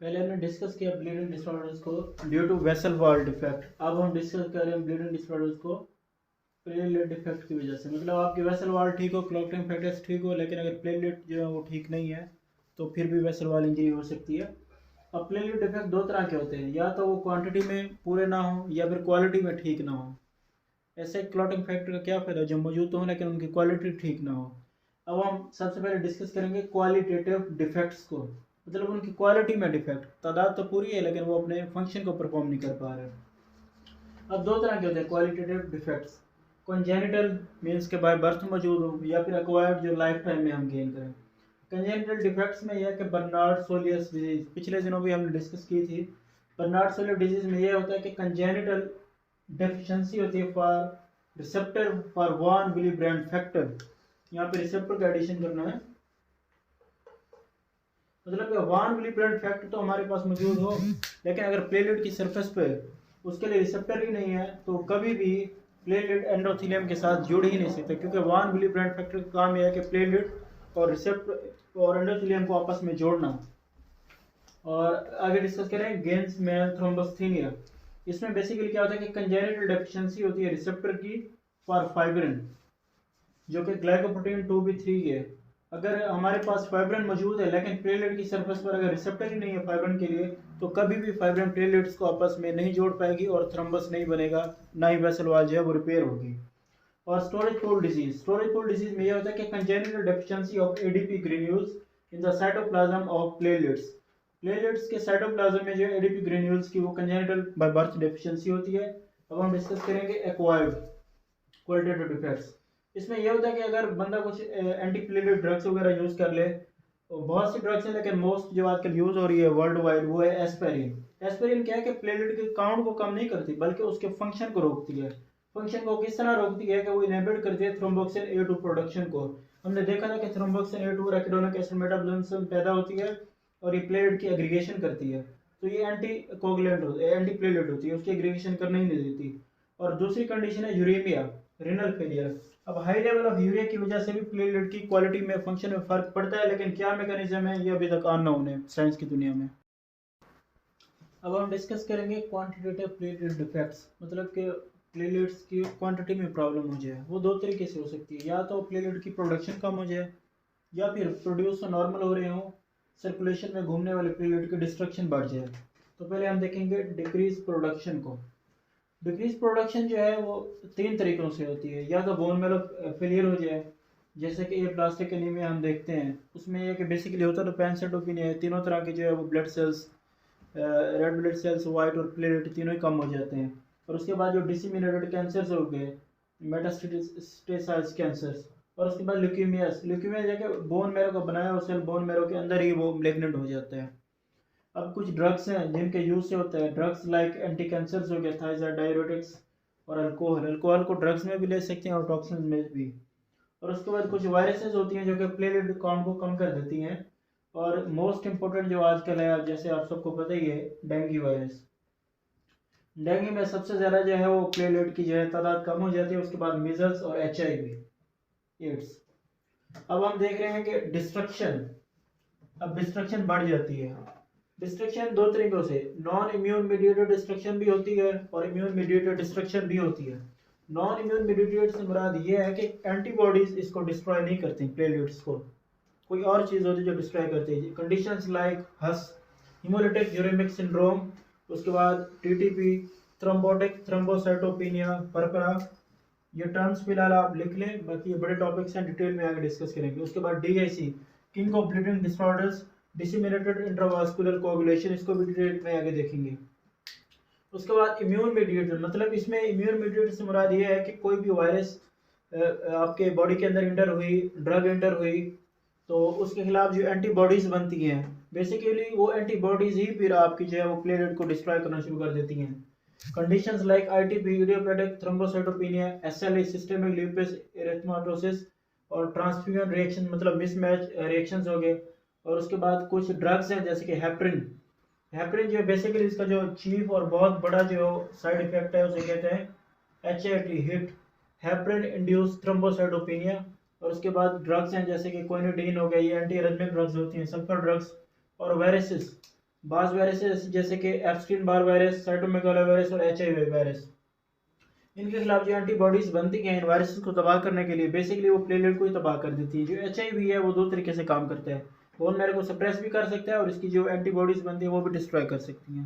पहले हमने डिस्कस किया ब्लीडिंग डिसऑर्डर्स को due to vessel wall defect. अब हम डिस्कस कर रहे हैं ब्लीडिंग डिसऑर्डर्स को प्लेटलेट डिफेक्ट की वजह से। मतलब आपकी वेसल वॉल ठीक हो, क्लॉटिंग फैक्टर्स ठीक हो, लेकिन अगर प्लेटलेट जो है वो ठीक नहीं है तो फिर भी वेसल वॉल इंजरी हो सकती है। अब प्लेटलेट डिफेक्ट दो तरह के होते हैं, या तो वो क्वांटिटी में पूरे ना हो या फिर क्वालिटी में ठीक ना हो। ऐसे क्लॉटिंग फैक्टर का क्या फ़ायदा जो मौजूद तो हो लेकिन उनकी क्वालिटी ठीक ना हो। अब हम सबसे पहले डिस्कस करेंगे क्वालिटेटिव डिफेक्ट्स को, मतलब उनकी क्वालिटी में डिफेक्ट। तादाद तो पूरी है लेकिन वो अपने फंक्शन को परफॉर्म नहीं कर पा रहे। अब दो तरह के होते हैं क्वालिटेटिव डिफेक्ट्स। कंजेनिटल मीन्स के बाय बर्थ मौजूद हो, या फिर एक्वायर्ड जो लाइफ टाइम में हम गेन करें। कंजेनिटल डिफेक्ट्स में यह है कि बर्नार्ड सोलियस डिजीज, पिछले दिनों भी हमने डिस्कस की थी। बर्नार्ड सोलियस डिजीज में यह होता है कि कंजेनिटल डेफिशिएंसी होती है for receptor for von Willebrand factor. यहाँ पे रिसेप्टर का एडिशन करना है, मतलब वन विली ब्रांड फैक्टर तो हमारे पास मौजूद हो, लेकिन अगर प्लेटलेट की सरफेस पे उसके लिए रिसेप्टर ही नहीं है तो कभी भी प्लेटलेट एंडोथेलियम के साथ जुड़ ही नहीं सकते, क्योंकि वन विली ब्रांड फैक्टर का काम यह है कि प्लेटलेट और रिसेप्टर और एंडोथेलियम को आपस में जोड़ना। और आगे डिस्कस करें गेंस में थ्रोम्बोस्थेनिया। इसमें बेसिकली क्या होता है कि कंजेनिटल डेफिशिएंसी होती है रिसेप्टर की फॉर फाइब्रिन, जो कि ग्लाइकोप्रोटीन 2b3 है। अगर हमारे पास फाइब्रिन मौजूद है लेकिन प्लेटलेट की सरफेस पर अगर रिसेप्टर ही नहीं है फाइब्रिन के लिए, तो कभी भी फाइब्रिन प्लेटलेट्स को आपस में नहीं जोड़ पाएगी और थ्रम्बस नहीं बनेगा, ना ही वेसल वॉल जो है वो रिपेयर होगी। और स्टोरेज पोल डिजीज, स्टोरेज पोल डिजीज में यह होता है कि congenital deficiency of ADP granules in the cytoplasm of platelets. Platelets के साइटोप्लाज्म में जो एडीपी ग्रेन्यूल्स की वो कंजेनिटल बाय बर्थ डेफिशिएंसी होती है। अब हम डिस्कस करेंगे एक्वायर्ड क्वालिटेटिव डिफेक्ट्स। इसमें यह होता है कि अगर बंदा कुछ एंटी प्लेटलेट ड्रग्स वगैरह यूज कर ले, तो बहुत सी ड्रग्स हैं लेकिन मोस्ट जो आजकल यूज हो रही है वर्ल्ड वाइड वो है एस्पिरिन। एस्पिरिन क्या है कि प्लेटलेट के काउंट को कम नहीं करती बल्कि उसके फंक्शन को रोकती है। फंक्शन को किस तरह रोकती है कि वो इनहिबिट करती है थ्रोम्बोक्सिन ए2 प्रोडक्शन को। हमने देखा था कि थ्रोम्बोक्सिन ए2 रेकिडोनिक एसिड मेटाबॉलिज्म पैदा होती है और ये प्लेटलेट की एग्रीगेशन करती है, तो ये एंटी कोगुलेंट होती है, एंटी प्लेटलेट होती है, उसकी एग्रीगेशन करने ही नहीं देती। और दूसरी कंडीशन है यूरेमिया, रिनल फेलियर। अब हाई लेवल ऑफ यूरिया की वजह से भी प्लेटलेट की क्वालिटी में फंक्शन में फर्क पड़ता है, लेकिन क्या मैकेनिज्म है ये अभी तक अननोन है साइंस की दुनिया में। अब हम डिस्कस करेंगे क्वांटिटेटिव प्लेटलेट डिफेक्ट्स, मतलब कि प्लेटलेट्स की क्वांटिटी में प्रॉब्लम हो जाए। वो दो तरीके से हो सकती है, या तो प्लेटलेट की प्रोडक्शन कम हो जाए या फिर प्रोड्यूस नॉर्मल हो रहे हो, सर्कुलेशन में घूमने वाले प्लेटलेट की डिस्ट्रक्शन बढ़ जाए। तो पहले हम देखेंगे डिक्रीज प्रोडक्शन को। डिक्रीज प्रोडक्शन जो है वो तीन तरीकों से होती है, या तो बोन मैरो फेलियर हो जाए, जैसे कि ये प्लास्टिक एनीमिया हम देखते हैं, उसमें यह कि बेसिकली होता तो पैनसाइटोपिनिया है, तीनों तरह के जो है वो blood cells, red blood cells, white और प्लेटलेट तीनों ही कम हो जाते हैं। और उसके बाद जो डिसिमिनेटेड कैंसर्स हो गए, मेटास्टेसाइज कैंसर्स, और उसके बाद ल्यूकीमियास, ल्यूकीमिया जगह बोन मैरो का बनाया हुआ सेल बोन मैरो के अंदर ही वो मैग्नेट हो जाता है। अब कुछ ड्रग्स हैं जिनके यूज से होता है, ड्रग्स लाइक एंटी कैंसर्स हो गया, थायराइड, डायरेटिक्स और अल्कोहल। अल्कोहल को ड्रग्स में भी ले सकते हैं और टॉक्सिन में भी। और उसके बाद कुछ वायरसेस होती हैं जो कि प्लेटलेट काउंट को कम कर देती हैं। और मोस्ट इंपॉर्टेंट जो आजकल है, जैसे आप सबको पता ही है, डेंगू वायरस। डेंगू में सबसे ज़्यादा जो है वो प्लेटलेट की जो है तादाद कम हो जाती है, उसके बाद मीजल्स और HIV एड्स। अब हम देख रहे हैं कि डिस्ट्रक्शन, अब डिस्ट्रक्शन बढ़ जाती है। डिस्ट्रक्शन दो तरीकों से, नॉन इम्यून मीडिएटेड डिस्ट्रक्शन भी होती है और इम्यून मीडिएटेड डिस्ट्रक्शन भी होती है। नॉन इम्यून मीडिएटेड से मुराद ये है कि एंटीबॉडीज इसको डिस्ट्रॉय नहीं करती प्लेटलेट्स को, कोई और चीज़ होती है जो डिस्ट्रॉय करती है। कंडीशंस लाइक हस, हिमोलिटिक यूरेमिक सिंड्रोम, उसके बाद TTP, थ्रोम्बोटिक थ्रोम्बोसाइटोपिनिया पर्परा। ये टर्म्स फिलहाल आप लिख लें, बाकी ये बड़े टॉपिक्स हैं, डिटेल में आगे डिस्कस करेंगे। उसके बाद DIC, king of bleeding disorders, disseminated intravascular coagulation, इसको भी डिटेल में आगे देखेंगे। उसके बाद इम्यून मीडिएटर, मतलब इसमें इम्यून मीडिएटर से मुराद ये है कि कोई भी वायरस आपके बॉडी के अंदर इंटर हुई, ड्रग इंटर हुई, तो उसके खिलाफ जो एंटीबॉडीज बनती हैं, बेसिकली वो एंटीबॉडीज ही फिर आपकी जो है वो प्लेटलेट को डिस्ट्रॉय करना शुरू कर देती हैं। Conditions like ITP, idiopathic thrombocytopenia, SLE, systemic lupus erythematosus और ट्रांसफ्यूजन रिएक्शन, मतलब मिसमैच रिएक्शंस हो गए। और उसके बाद कुछ ड्रग्स हैं जैसे कि हेपरिन। हेपरिन जो बेसिकली इसका जो चीफ और बहुत बड़ा जो साइड इफेक्ट है उसे कहते हैं HIT, hit, heparin induce thrombocytopenia. और उसके बाद ड्रग्स हैं जैसे कि क्विनिडीन हो गया, ये एंटी एरिथमिक ड्रग्स होती हैं, सल्फर ड्रग्स। और वायरसेस, बास वायरसेस जैसे कि Epstein Barr virus, cytomegalo virus और HIV वायरस, इनके खिलाफ जो एंटीबॉडीज बनती हैं इन वायरसेस को तबाह करने के लिए, बेसिकली वो प्लेटलेट को ही तबाह कर देती है। जो HIV है वो दो तरीके से काम करता है, बोन मैरो को सप्रेस भी कर सकता है और इसकी जो एंटीबॉडीज बनती है वो भी डिस्ट्रॉय कर सकती हैं।